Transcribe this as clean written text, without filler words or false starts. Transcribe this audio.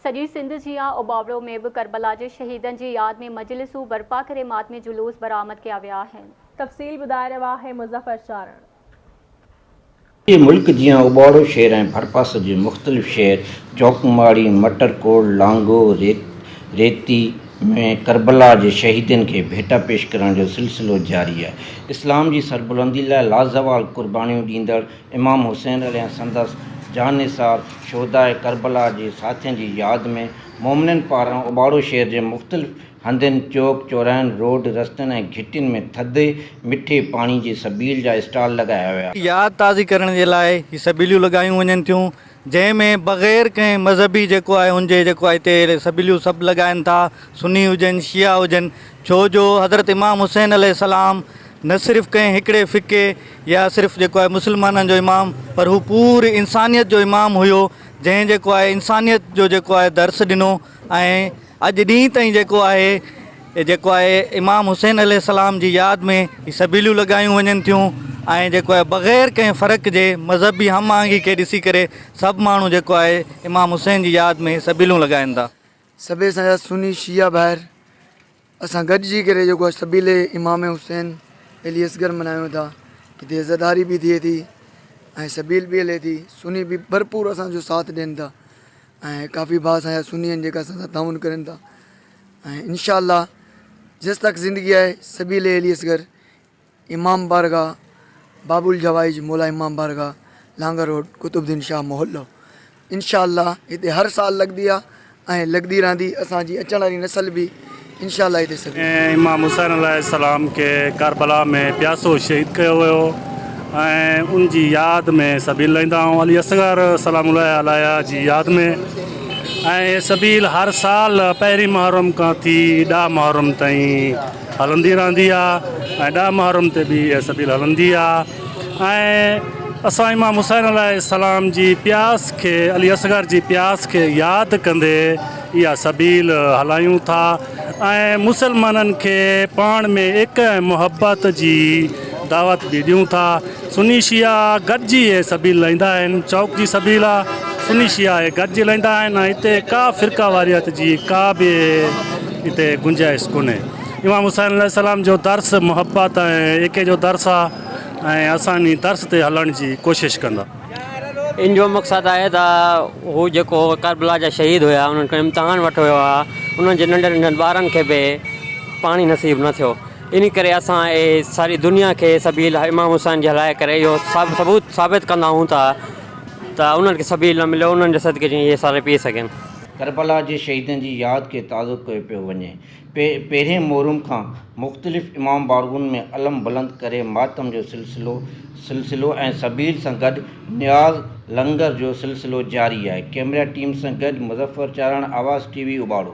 सॼी सिंध जिया उबावड़ो में भी करबला के शहीदन की याद में मजलिसूं बर्पा करे मातमी जुलूस बरामद किया विया आहिनि। तफ़सील ॿुधाए रहिया है मुज़फ़र चारण। मुल्क जियां उबाड़ो शहर ऐं भरपास जे मुख़्तलिफ़ शहर चौकमाड़ी, मटरकोट, लांगो, रेती में करबला जे शहीदनि खे भेटा पेश करण जो सिलसिलो जारी आहे। इस्लाम जी सरबुलंदी लाइ लाज़वाल कुर्बानियूं ॾींदड़ इमाम हुसैन ऐं संदसि जानिसार शोहदाए करबला जे साथियुनि जी यादि में मोमिननि पारां उबाड़ो शहर जे मुख़्तलिफ़ हंधनि, चौक चौराहनि, रोड रस्तनि ऐं घिटियुनि में थधे मिठे पाणी जी सबील जा स्टॉल लॻाया विया। यादि ताज़ी करण जे लाइ हीअ सबीलियूं लॻायूं वञनि थियूं, जंहिंमें बग़ैर कंहिं मज़हबी जेको आहे हुनजे जेको आहे हिते सबीलियूं सभु लॻाइनि था, सुन्नी हुजनि, शिया हुजनि, छो जो हज़रत इमाम हुसैन अलैहिस्सलाम न सिर्फ़ु कंहिं हिकिड़े फ़िक़े या सिर्फ़ु जेको आहे मुस्लमाननि जो इमाम, पर हू पूरी इंसानियत जो इमाम हुयो, जंहिं जेको आहे इंसानियत जो जेको आहे दर्स ॾिनो। ऐं अॼु ॾींहं ताईं जेको आहे इमाम हुसैन अलैहिस्सलाम जी यादि में हीअ सबीलियूं लॻायूं वञनि थियूं ऐं जेको आहे बग़ैर कंहिं फ़र्क़ जे मज़हबी हम आहंगी खे ॾिसी करे सभु माण्हू जेको आहे इमाम हुसैन जी यादि में सबीलियूं लॻाइनि था। सभु असांजा सुन्नी शिया ॿाहिरि असां गॾिजी करे जेको आहे सबीले इमाम हुसैन अली असगर मल्हायूं था। हिते इज़तदारी बि थिए थी ऐं सबील बि हले थी, सुन्नी बि भरपूर असांजो साथ ॾियनि था ऐं काफ़ी भाउ असांजा सुन्नी आहिनि जेका असां सां ताउन करनि था। ऐं इंशाअल्लाह जेसि तक ज़िंदगी आहे सबीले अली असगर इमाम बारगाह बाबुल जवाइज मौला इमाम बारगाह लांगर रोड कुतुबुद्दीन शाह मोहल्लो इंशाअल्लाह हिते हर साल लॻंदी आहे ऐं लॻंदी रहंदी। असांजी अचण वारी नस्ल बि इंशाअल्लाह हिते सभु इमाम हुसैन अलैहिस्सलाम के करबला में प्यासो शहीद कयो वियो ऐं उनजी यादि में सबील लाहींदा आहियूं अली असगर सलामुल्लाह अलैहि जी यादि में। ऐं सबील हर साल पहिरीं मुहर्रम खां थी 10 मुहर्रम ताईं हलंदी रहंदी आहे ऐं 10 मुहर्रम ते बि इहा सबील हलंदी आहे। ऐं असां इमाम हुसैन अलैहिस्सलाम जी प्यास खे अली असगर जी प्यास खे यादि कंदे इहा सबील हलायूं था ऐं मुसलमाननि खे पाण में एक मुहबत जी दावत बि ॾियूं था। सुन्नी शिया गॾिजी इहे सबील लाहींदा आहिनि। चौक जी सबील आहे, सुन्नी शिया गॾिजी लाहींदा आहिनि ऐं हिते का फ़िरका वारियत जी का बि हिते गुंजाइश कोन्हे। इमाम हुसैन अलैहिस्सलाम जो दर्स मुहबत ऐं एके जो दर्स आहे ऐं असां इन दर्स ते हलण जी कोशिशि कंदा। इन जो मक़सदु आहे त हू जेको करबला जा शहीद हुया उन्हनि खां इम्तिहान वठो वियो आहे, उन्हनि जे नंढनि नंढनि ॿारनि खे बि पाणी नसीबु न थियो। इन करे असां सारी दुनिया खे सबील इमाम हुसैन जे हलाए करे इहो सबूत साबित कंदा आहियूं त उन्हनि खे सबील न मिलियो, उन्हनि जे सदके जी इहे सारे पी सघनि। करबला जे शहीदनि जी यादि खे ताज़ो कयो पियो वञे। पहिरें मुहर्रम खां मुख़्तलिफ़ इमाम बारगुनि में अलम बुलंद करे मातम जो सिलसिलो ऐं सबील सां गॾु न्याज़ लंगर जो सिलसिलो जारी आहे। कैमरा टीम सां गॾु मुज़फ़र चारण, आवाज़ TV उबाड़ो।